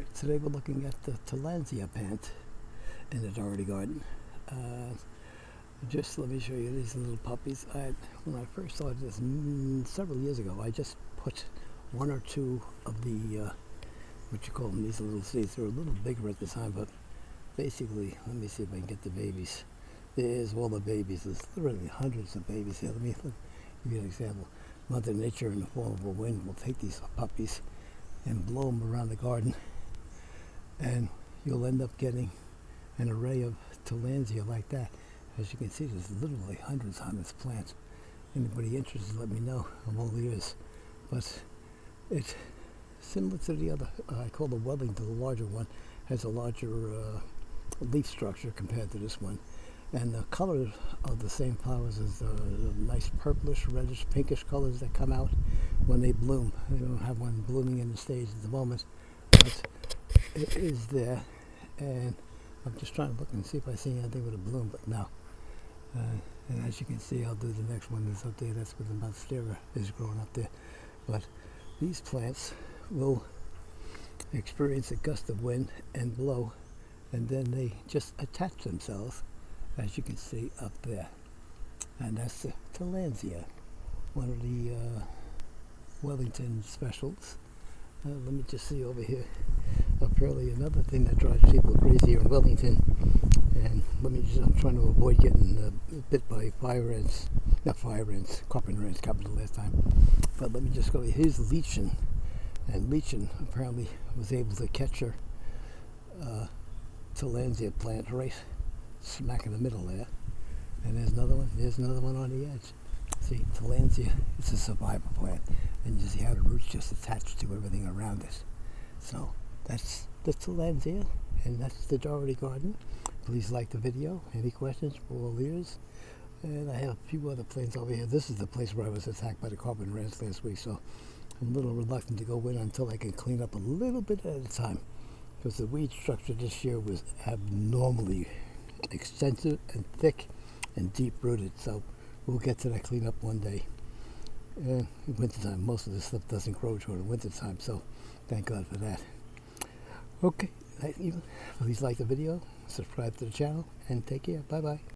Alright, today we're looking at the Tillandsia plant in the Dougherty Garden. Just let me show you these little puppies. When I first started this several years ago, I just put one or two of the, what you call them, these little seeds. They were a little bigger at the time, but basically, let me see if I can get the babies. There's all the babies. There's literally hundreds of babies here. Let me give you an example. Mother Nature, in the form of a wind, will take these puppies and blow them around the garden, and you'll end up getting an array of Tillandsia like that. As you can see, there's literally hundreds on this plant. Anybody interested, let me know. I'm all ears. But it's similar to the other, I call the Wellington, the larger one, has a larger leaf structure compared to this one. And the color of the same flowers is nice purplish, reddish, pinkish colors that come out when they bloom. I don't have one blooming in the stage at the moment, but it is there. And I'm just trying to look and see if I see anything with a bloom, but no. And as you can see, I'll do the next one that's up there. That's where the monstera is growing up there. But these plants will experience a gust of wind and blow, and then they just attach themselves, as you can see up there. And that's the Tillandsia, one of the Wellington specials. Let me just see over here. Apparently another thing that drives people crazy here in Wellington, and I'm trying to avoid getting bit by fire ants, not fire ants, carpenter ants, covered the last time. But let me just go, here's lichen, and lichen apparently was able to catch her Tillandsia plant right smack in the middle there. And there's another one on the edge. See, Tillandsia is a survival plant, and you see how the roots just attach to everything around it. So that's the Tillandsia, and that's the Dougherty Garden. Please like the video. Any questions, for all ears. And I have a few other plants over here. This is the place where I was attacked by the carpenter ants last week, so I'm a little reluctant to go in until I can clean up a little bit at a time, because the weed structure this year was abnormally extensive and thick and deep rooted, so we'll get to that cleanup one day. In wintertime, most of this stuff doesn't grow during the wintertime, so thank God for that. Okay, please like the video, subscribe to the channel, and take care. Bye bye.